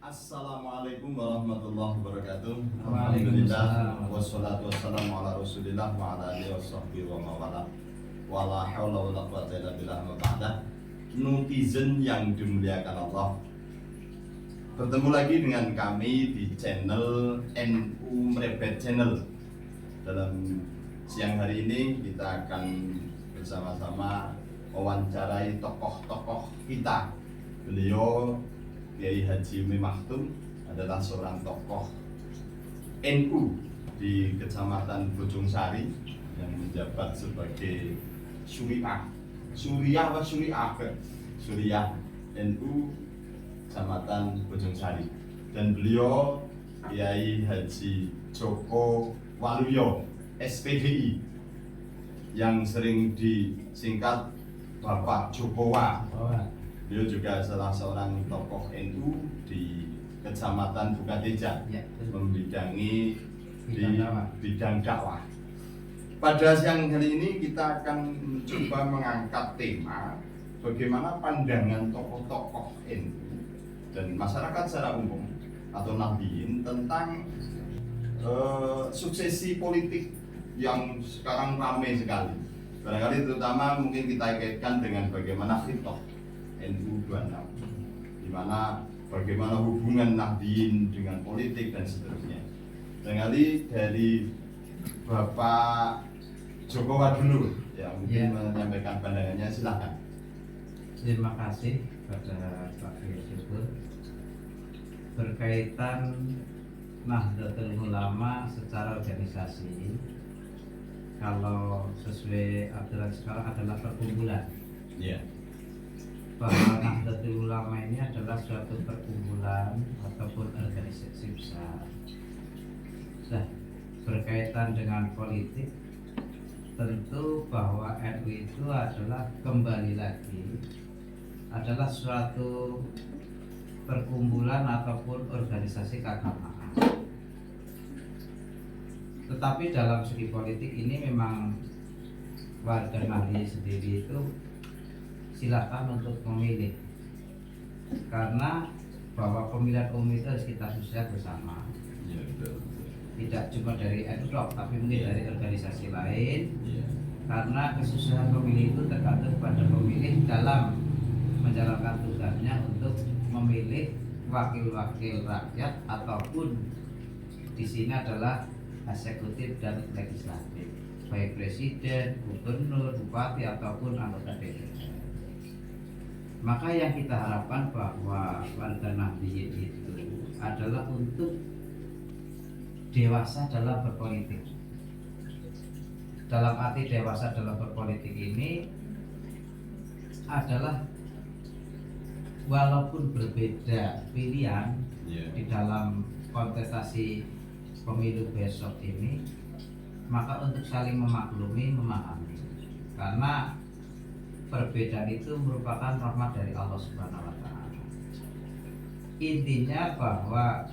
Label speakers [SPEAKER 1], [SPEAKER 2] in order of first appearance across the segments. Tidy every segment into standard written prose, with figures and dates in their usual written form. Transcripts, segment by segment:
[SPEAKER 1] Assalamualaikum warahmatullahi wabarakatuh.
[SPEAKER 2] Waalaikumsalam.
[SPEAKER 1] Alhamdulillah wassalatu wassalamu ala Rasulillah wa ala alihi washabbihi wa mawala. Wala haula wala quwwata illa billah wa ba'da. Netizen yang dimuliakan Allah. Bertemu lagi dengan kami di channel NU Merebet Channel. Dalam siang hari ini kita akan bersama-sama mewawancarai tokoh-tokoh kita. Beliau Kiai Haji Umi Maktum adalah seorang tokoh NU di Kecamatan Bojongsari yang menjabat sebagai Suriah NU Kecamatan Bojongsari, dan beliau Kiai Haji Joko Waluyo SPDI yang sering disingkat Bapak Jokowa. Beliau juga salah seorang tokoh NU di Kecamatan Bukateja, membidangi di bidang dakwah. Pada siang hari ini kita akan mencoba mengangkat tema bagaimana pandangan tokoh-tokoh NU dan masyarakat secara umum atau Nahdliyin tentang suksesi politik yang sekarang ramai sekali. Barangkali terutama mungkin kita kaitkan dengan bagaimana khitoh NU 26, di mana bagaimana hubungan Nahdliyin dengan politik dan seterusnya. Barangkali dari Bapak Jokowa dulu ya, mungkin menyampaikan pandangannya, silakan.
[SPEAKER 2] Terima kasih pada Pak Syukur. Berkaitan Nahdlatul Ulama secara organisasi, kalau sesuai aturan sekarang adalah perkumpulan. Bahwa Nahdlatul Ulama ini adalah suatu perkumpulan ataupun organisasi besar. Nah, berkaitan dengan politik, tentu bahwa NU itu adalah kembali lagi adalah suatu perkumpulan ataupun organisasi keagamaan. Tetapi dalam segi politik ini memang warga Nahdliyin sendiri itu silakan untuk memilih, karena bahwa pemilihan umum itu harus kita susun bersama. Tidak cuma dari NU tapi mungkin dari organisasi lain. Karena kesusahan pemilih itu tergantung pada pemilih dalam menjalankan tugasnya untuk memilih wakil-wakil rakyat ataupun di sini adalah eksekutif dan legislatif, baik presiden, gubernur, bupati ataupun anggota DPR. Maka yang kita harapkan bahwa warga Nahdliyin itu adalah untuk dewasa dalam berpolitik. Dalam arti dewasa dalam berpolitik ini adalah walaupun berbeda pilihan di dalam kontestasi pemilu besok ini, maka untuk saling memaklumi, memahami, karena perbedaan itu merupakan rahmat dari Allah Subhanahu wa Ta'ala. Intinya bahwa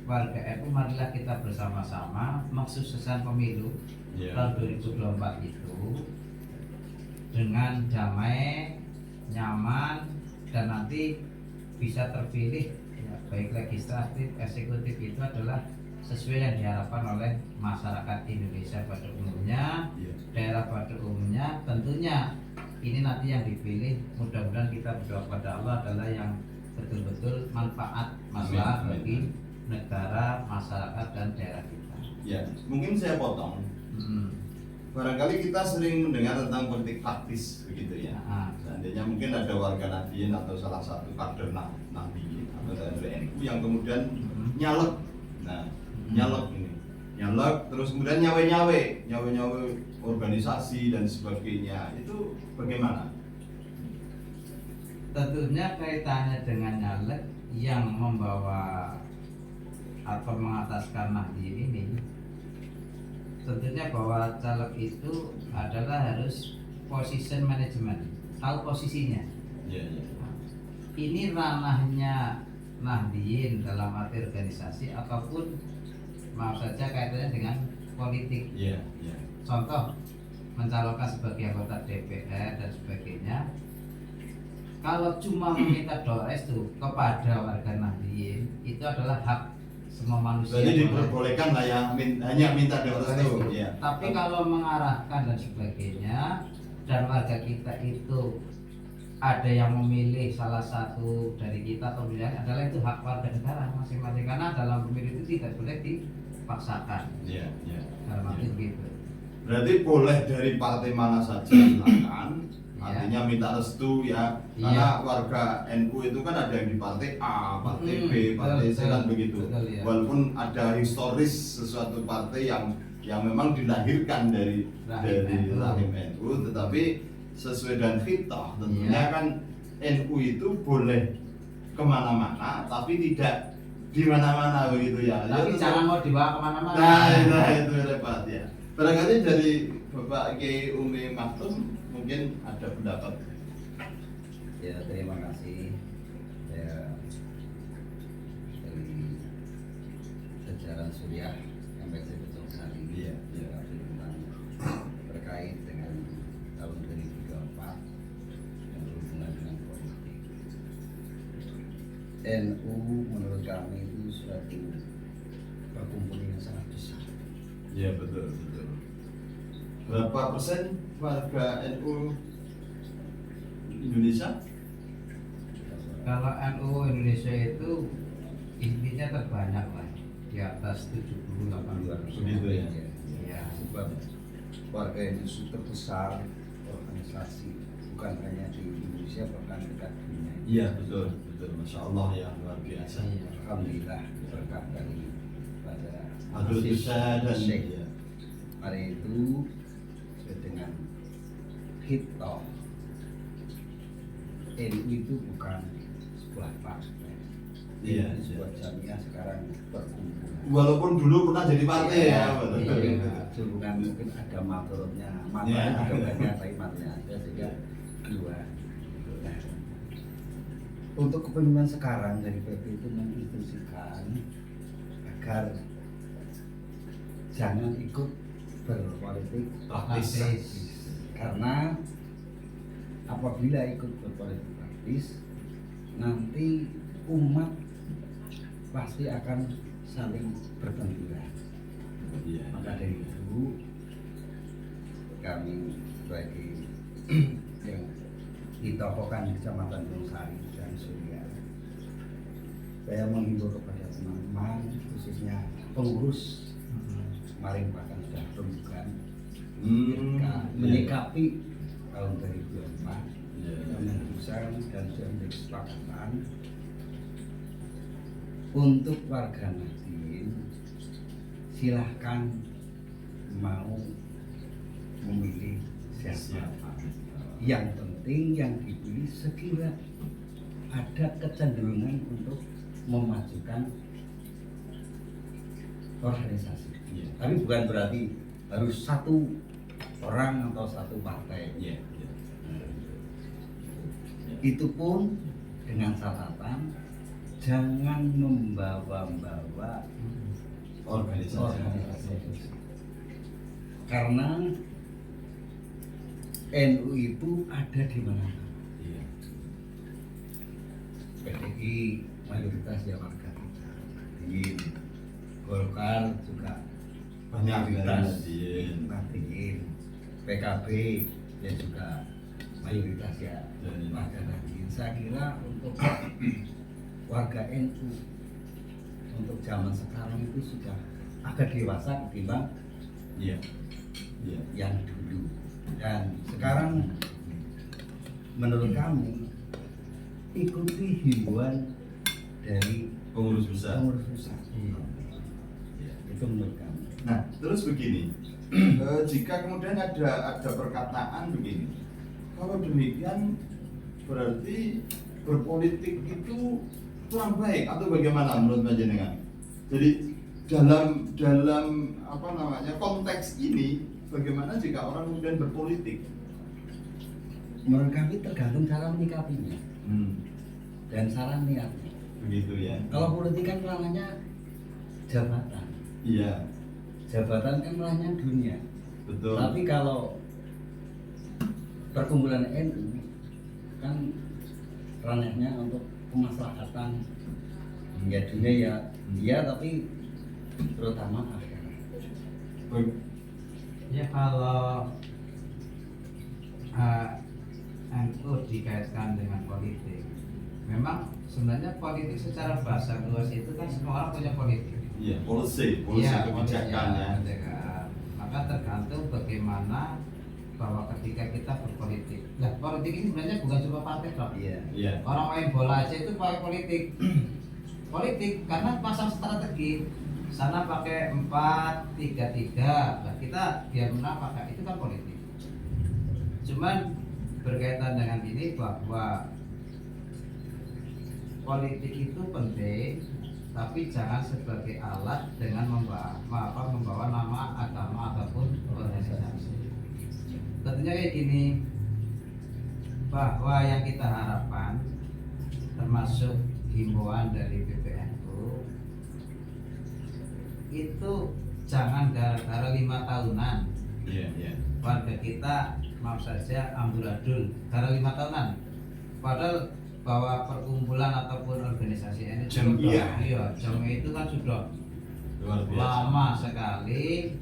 [SPEAKER 2] warga NU marilah kita bersama-sama mensukseskan pemilu tahun 2024 itu dengan damai, nyaman, dan nanti bisa terpilih baik legislatif, eksekutif itu adalah sesuai yang diharapkan oleh masyarakat Indonesia pada umumnya, daerah pada umumnya. Tentunya ini nanti yang dipilih, mudah-mudahan kita berdoa pada Allah adalah yang betul-betul manfaat masalah bagi negara, masyarakat, dan daerah kita.
[SPEAKER 1] Ya, mungkin saya potong. Barangkali kita sering mendengar tentang politik praktis begitu ya. Seandainya mungkin ada warga Nahdliyin atau salah satu kader Nahdliyin atau dari NU yang kemudian nyalek. Nah, nyalek terus kemudian nyawe organisasi dan sebagainya, itu bagaimana?
[SPEAKER 2] Tentunya kaitannya dengan nyalek yang membawa atau mengataskan Nahdliyin ini, tentunya bahwa caleg itu adalah harus position management, tahu posisinya. Ini ranahnya Nahdliyin dalam arti organisasi ataupun maaf saja kaitannya dengan politik. Contoh, mencalonkan sebagai anggota DPR dan sebagainya, kalau cuma meminta doa restu kepada warga Nahdliyin itu adalah hak semua manusia.
[SPEAKER 1] Jadi diperbolehkan lah ya, hanya minta doa restu. Ya.
[SPEAKER 2] Tapi kalau mengarahkan dan sebagainya, dan warga kita itu ada yang memilih salah satu dari kita atau pilihan adalah itu hak warga negara masing-masing, karena dalam pemilu itu tidak boleh dipaksakan.
[SPEAKER 1] Iya, iya.
[SPEAKER 2] Dalam arti begitu.
[SPEAKER 1] Berarti boleh dari partai mana saja silakan. Artinya minta restu ya. Karena warga NU itu kan ada yang di partai A, partai B, partai C kan begitu.
[SPEAKER 2] Betul, ya.
[SPEAKER 1] Walaupun ada historis sesuatu partai yang memang dilahirkan dari rahim NU, tetapi sesuai dengan fitah tentunya kan NU itu boleh kemana-mana tapi tidak di mana-mana begitu ya.
[SPEAKER 2] Tapi jangan mau dibawa kemana-mana.
[SPEAKER 1] Nah itu repot ya. Barangkali dari Bapak Kiai Umi Maktum mungkin ada pendapat.
[SPEAKER 3] Ya, terima kasih. Saya dari jajaran Suriah sampai Betul Sari.
[SPEAKER 1] Iya, iya.
[SPEAKER 3] Tentang terkait dengan tahun 2024 yang berhubungan dengan politik. NU menurut kami itu suatu perkumpulan yang sangat besar.
[SPEAKER 1] Iya betul betul. Berapa persen warga NU Indonesia?
[SPEAKER 2] Kalau NU Indonesia itu intinya terbanyak lah, di atas 70-80%.
[SPEAKER 1] Begitu ya.
[SPEAKER 2] Ya.
[SPEAKER 3] Sebab warga NU terbesar organisasi bukan hanya di Indonesia bahkan dekat dunia.
[SPEAKER 1] Iya betul betul. Masya Allah ya luar biasa.
[SPEAKER 3] Alhamdulillah berkat dari pada
[SPEAKER 1] Abdul Besar dan
[SPEAKER 3] Syekh.
[SPEAKER 1] ya.
[SPEAKER 3] Hari itu sesuai dengan hitah NU itu bukan sebuah partai.
[SPEAKER 1] Iya,
[SPEAKER 3] Ini sebuah jamiah sekarang perkumpulan.
[SPEAKER 1] Walaupun dulu pernah jadi partai ya. Betul.
[SPEAKER 3] Dulu kan mungkin ada maturutnya,
[SPEAKER 1] Iya.
[SPEAKER 3] matanya ada banyak tapi matanya ada sehingga dua. Nah, untuk kepemimpinan sekarang dari PP itu menginstruksikan agar jangan ikut berpolitik
[SPEAKER 1] Praktis.
[SPEAKER 3] karena apabila ikut berpolitik praktis nanti umat pasti akan saling berbenturan.
[SPEAKER 1] Iya.
[SPEAKER 3] Maka dari itu kami sebagai yang ditokohkan di Kecamatan Bungsari dan Suriah, saya menghimbau kepada teman-teman khususnya pengurus kemarin bahkan sudah rembukan menyikapi tahun 2024 kita memutuskan dan sudah menjadi kesepakatan untuk warga Nahdien silahkan mau memilih siapa. Yang penting yang dipilih sekira ada kecenderungan untuk memajukan organisasi.
[SPEAKER 1] Iya.
[SPEAKER 3] Tapi bukan berarti harus satu orang atau satu partai.
[SPEAKER 1] Iya. Iya.
[SPEAKER 3] Itu pun dengan catatan jangan membawa-bawa organisasi. Karena NU itu ada di mana-mana.
[SPEAKER 1] Iya.
[SPEAKER 3] PDI mayoritas ya warga kita. Nahdien, Golkar juga
[SPEAKER 1] Banyak
[SPEAKER 3] mayoritas
[SPEAKER 1] Nahdien.
[SPEAKER 3] Nahdien. PKB ya juga mayoritas ya warga Nahdien. Saya kira untuk warga NU untuk zaman sekarang itu sudah agak dewasa ketimbang
[SPEAKER 1] Iya. Iya.
[SPEAKER 3] yang dulu. Dan sekarang menurut kami ikuti himbauan dari
[SPEAKER 1] Pengurus besar.
[SPEAKER 3] pengurus pusat.
[SPEAKER 1] Iya.
[SPEAKER 3] Itu menurut kami.
[SPEAKER 1] Nah, terus begini, jika kemudian ada perkataan begini, kalau demikian berarti berpolitik itu kurang baik atau bagaimana menurut panjenengan? Jadi dalam apa namanya konteks ini, bagaimana jika orang kemudian berpolitik?
[SPEAKER 3] Menurut kami tergantung cara menyikapinya dan cara niatnya.
[SPEAKER 1] Begitu ya?
[SPEAKER 3] Kalau politik kan ranahnya jabatan.
[SPEAKER 1] Iya,
[SPEAKER 3] Jabatan kan ranahnya dunia.
[SPEAKER 1] betul.
[SPEAKER 3] Tapi kalau perkumpulan NU kan ranahnya untuk kemaslahatan hingga dunia ya tapi terutama akhirat.
[SPEAKER 2] Ya kalau NU dikaitkan dengan politik, memang sebenarnya politik secara bahasa luas itu kan semua orang punya politik.
[SPEAKER 1] Iya, polisi
[SPEAKER 2] Iya,
[SPEAKER 1] kebijakannya.
[SPEAKER 2] kebijakan. Maka tergantung bagaimana bahwa ketika kita berpolitik. Nah, politik ini sebenarnya bukan cuma partai, Pak.
[SPEAKER 3] Iya.
[SPEAKER 1] Iya.
[SPEAKER 2] Orang main bola aja itu pakai politik. Politik karena pasang strategi. Sana pakai 4-3-3. Nah, kita biar menang pakai itu kan politik. Cuman berkaitan dengan ini bahwa politik itu penting, tapi jangan sebagai alat dengan membawa nama agama ataupun organisasi. Tentunya kayak gini, bahwa yang kita harapkan termasuk himbauan dari PBNU itu jangan gara-gara 5 tahunan
[SPEAKER 1] Iya, iya.
[SPEAKER 2] warga kita maaf saja amburadul gara 5 tahunan, padahal bahwa perkumpulan ataupun organisasi ini
[SPEAKER 1] Jamiah.
[SPEAKER 2] iya jamiah itu kan sudah
[SPEAKER 1] Luar biasa.
[SPEAKER 2] lama sekali.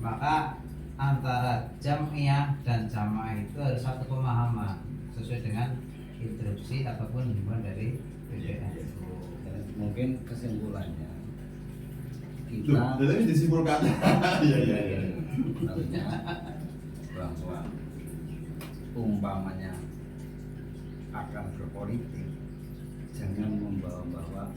[SPEAKER 2] Maka antara jamiah dan jamaah itu harus satu pemahaman sesuai dengan instruksi ataupun himbauan dari PBNU.
[SPEAKER 3] Dan mungkin kesimpulannya
[SPEAKER 1] Loh,
[SPEAKER 3] kita
[SPEAKER 1] tadi disimpulkan. Iya, iya, iya.
[SPEAKER 3] Artinya bahwa umpamanya akan berpolitik jangan membawa-bawa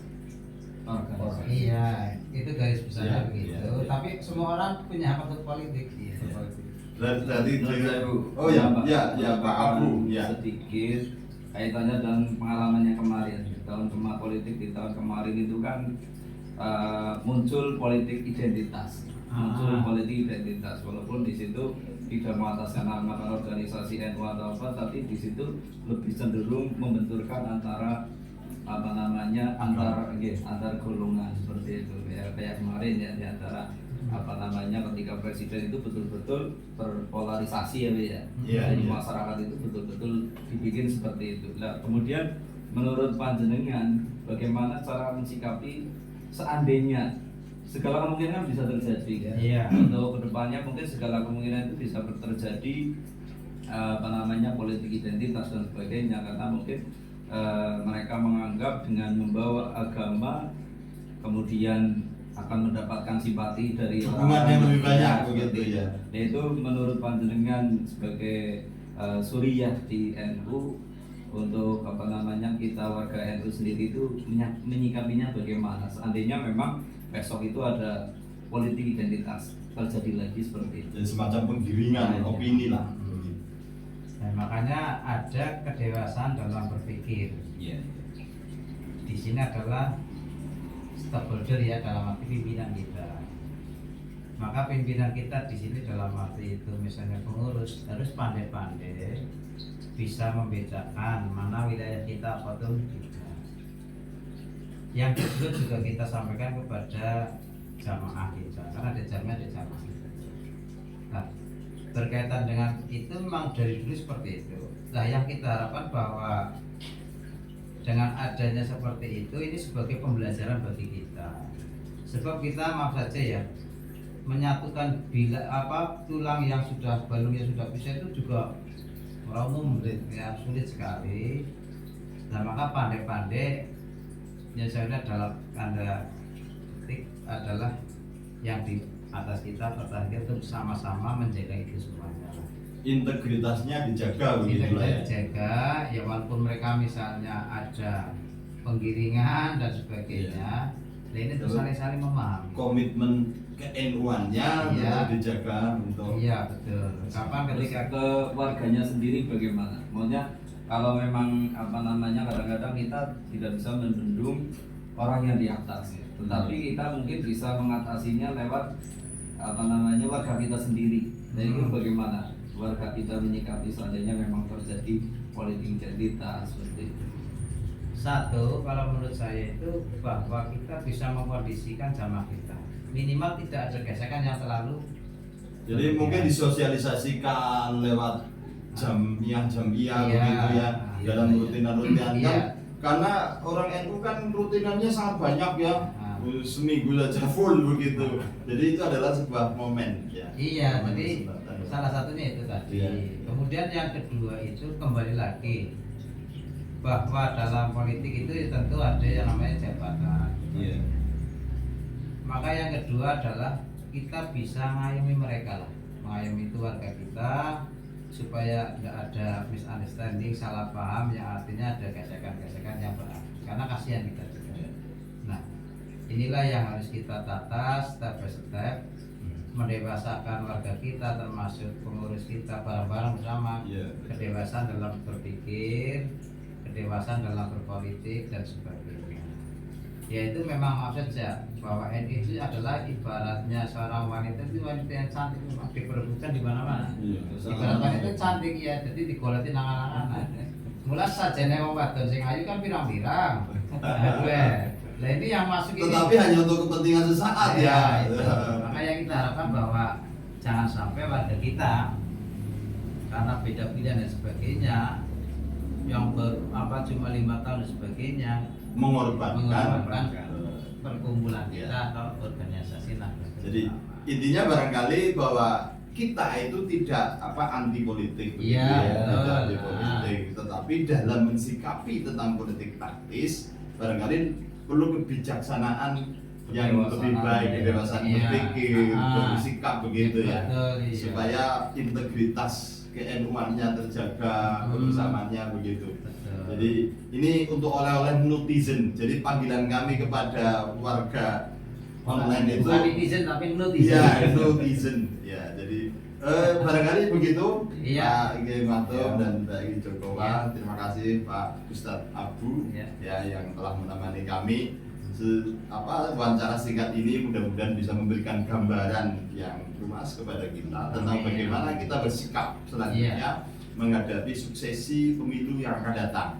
[SPEAKER 3] organisasi.
[SPEAKER 2] Iya, itu garis besarnya
[SPEAKER 1] Iya,
[SPEAKER 2] begitu.
[SPEAKER 1] iya, iya.
[SPEAKER 2] Tapi semua orang punya hak untuk politik.
[SPEAKER 3] Iya.
[SPEAKER 2] Berpolitik.
[SPEAKER 1] Dari
[SPEAKER 4] Menurut saya, Bu,
[SPEAKER 1] Oh ya,
[SPEAKER 4] Pak,
[SPEAKER 1] ya, ya Pak Abu, ya.
[SPEAKER 4] sedikit kaitannya dengan pengalamannya kemarin di tahun politik di tahun kemarin itu kan muncul politik identitas, walaupun di situ tidak mengatasnamakan organisasi NU atau apa, tapi di situ lebih cenderung membenturkan antara antar golongan seperti itu ya, kayak kemarin ya di antara ketika presiden itu betul-betul berpolarisasi ya, Bu, ya.
[SPEAKER 1] Iya,
[SPEAKER 4] Jadi
[SPEAKER 1] iya.
[SPEAKER 4] masyarakat itu betul-betul dibikin seperti itu. Nah, kemudian menurut panjenengan bagaimana cara mensikapi seandainya segala kemungkinan bisa terjadi ya.
[SPEAKER 2] Iya.
[SPEAKER 4] Untuk kedepannya mungkin segala kemungkinan itu bisa terjadi politik identitas dan sebagainya, karena mungkin mereka menganggap dengan membawa agama kemudian akan mendapatkan simpati dari
[SPEAKER 1] Dukungan yang lebih banyak begitu
[SPEAKER 4] seperti
[SPEAKER 1] ya.
[SPEAKER 4] itu. Nah, itu menurut panjenengan sebagai suriah di NU, untuk kita warga NU sendiri itu menyikapinya bagaimana seandainya memang besok itu ada politik identitas terjadi lagi seperti itu.
[SPEAKER 1] Jadi semacam penggiringan opini lah.
[SPEAKER 2] Dan makanya ada kedewasaan dalam berpikir.
[SPEAKER 4] Iya.
[SPEAKER 2] Di sini adalah stakeholder ya, dalam arti pimpinan kita. Maka pimpinan kita di sini dalam arti itu misalnya pengurus harus pandai-pandai bisa membedakan mana wilayah kita apa tuh tidak. Yang kedua juga kita sampaikan kepada jamaah kita, karena ada jamaah. Nah, berkaitan dengan itu memang dari dulu seperti itu. Nah, yang kita harapkan bahwa dengan adanya seperti itu ini sebagai pembelajaran bagi kita. Sebab kita maaf saja ya, menyatukan tulang yang sudah balung yang sudah bisa itu juga umum ya, sulit sekali. Nah, maka pandai-pandai yang saya lihat dalam tanda petik adalah yang di atas kita pertahankan untuk sama-sama menjaga itu semuanya.
[SPEAKER 1] Integritasnya dijaga begitu lah ya.
[SPEAKER 2] Dijaga ya, walaupun mereka misalnya ada penggiringan dan sebagainya. Nah, ini tuh saling memahami.
[SPEAKER 1] Komitmen ke-NU-annya
[SPEAKER 2] Iya.
[SPEAKER 1] dijaga untuk
[SPEAKER 2] Iya betul. Kapan
[SPEAKER 4] Terus
[SPEAKER 2] ketika
[SPEAKER 4] ke warganya sendiri bagaimana? Maksudnya kalau memang kadang-kadang kita tidak bisa membendung orang yang di atas ya. Tetapi kita mungkin bisa mengatasinya lewat warga kita sendiri. Jadi itu bagaimana warga kita menyikapi seandainya memang terjadi politik identitas seperti itu.
[SPEAKER 2] satu, kalau menurut saya itu bahwa kita bisa mengkondisikan jamaah kita, minimal tidak ada gesekan yang terlalu.
[SPEAKER 1] jadi mungkin disosialisasikan lewat jamiah
[SPEAKER 2] Iya.
[SPEAKER 1] begitu ya, dalam
[SPEAKER 2] Iya.
[SPEAKER 1] rutinan-rutinan
[SPEAKER 2] Iya.
[SPEAKER 1] kan Karena orang NU kan rutinannya sangat banyak ya,
[SPEAKER 2] Nah.
[SPEAKER 1] seminggu saja full begitu. Jadi itu adalah sebuah momen ya.
[SPEAKER 2] Iya,
[SPEAKER 1] Momen
[SPEAKER 2] jadi
[SPEAKER 1] kesempatan.
[SPEAKER 2] salah satunya itu tadi.
[SPEAKER 1] Iya.
[SPEAKER 2] Kemudian yang kedua itu kembali lagi bahwa dalam politik itu tentu ada yang namanya jabatan.
[SPEAKER 1] Iya.
[SPEAKER 2] Maka yang kedua adalah kita bisa ngayomi mereka lah, mengayomi itu warga kita supaya nggak ada misunderstanding, salah paham yang artinya ada gesekan-gesekan yang berarti. Karena kasihan kita juga. Nah, inilah yang harus kita tata step by step, mendewasakan warga kita termasuk pengurus kita bareng-bareng bersama.
[SPEAKER 1] Iya.
[SPEAKER 2] Kedewasaan dalam berpikir, kedewasaan dalam berpolitik dan sebagainya. Ya itu memang maksud saya bahwa NU itu adalah ibaratnya seorang wanita itu wanita yang cantik, memang diperebutkan di mana-mana.
[SPEAKER 1] Iya.
[SPEAKER 2] Ibarat wanita cantik ya, jadi digoleti nangan-nangan. Mula saja nih wong wadon sing ayu kan pirang-pirang. Nah ini yang masuk ini.
[SPEAKER 1] Tetapi hanya untuk kepentingan sesaat ya.
[SPEAKER 2] Itu. Makanya kita harapkan bahwa jangan sampai warga kita karena beda pilihan dan sebagainya yang cuma 5 tahun dan sebagainya
[SPEAKER 1] Mengorbankan.
[SPEAKER 2] perkumpulan kita
[SPEAKER 1] Ya.
[SPEAKER 2] atau organisasi Nahdlatul
[SPEAKER 1] Jadi
[SPEAKER 2] Ulama.
[SPEAKER 1] intinya barangkali bahwa kita itu tidak anti politik,
[SPEAKER 2] Iya, betul.
[SPEAKER 1] tidak anti politik, tetapi dalam mensikapi tentang politik taktis barangkali perlu kebijaksanaan yang lebih baik, kedewasaan
[SPEAKER 2] Iya.
[SPEAKER 1] berpikir, bersikap begitu ya,
[SPEAKER 2] Betul, iya.
[SPEAKER 1] supaya integritas ke-NU-annya terjaga, kebersamaannya begitu.
[SPEAKER 2] Betul.
[SPEAKER 1] Jadi ini untuk oleh-oleh netizen. Jadi panggilan kami kepada warga online itu,
[SPEAKER 2] bukan netizen tapi netizen.
[SPEAKER 1] ya netizen. Ya, jadi barangkali begitu.
[SPEAKER 2] Iya.
[SPEAKER 1] Pak Kiai Matum
[SPEAKER 3] Ya.
[SPEAKER 1] dan Pak Kiai Jokowi.
[SPEAKER 2] Iya.
[SPEAKER 1] Terima kasih Pak Ustadz Abu
[SPEAKER 2] Iya.
[SPEAKER 1] ya yang telah menemani kami. Wawancara singkat ini mudah-mudahan bisa memberikan gambaran yang luas kepada kita tentang
[SPEAKER 2] Amin.
[SPEAKER 1] bagaimana kita bersikap selanjutnya menghadapi suksesi pemilu yang akan datang.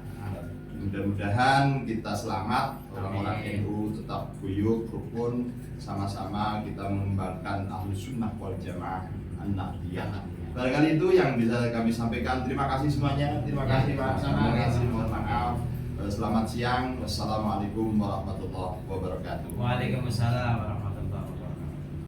[SPEAKER 1] Mudah-mudahan kita selamat, orang-orang
[SPEAKER 2] Amin.
[SPEAKER 1] NU tetap guyup, rukun, sama-sama kita mengembangkan Ahlus Sunnah wal Jamaah An-Nahdliyah. Barangkali itu yang bisa kami sampaikan. Terima kasih semuanya. Terima
[SPEAKER 2] Ya,
[SPEAKER 1] kasih Pak. Terima
[SPEAKER 2] sama-sama.
[SPEAKER 1] kasih. Mohon maaf. Selamat siang. Wassalamualaikum warahmatullahi wabarakatuh.
[SPEAKER 2] Waalaikumsalam warahmatullahi wabarakatuh.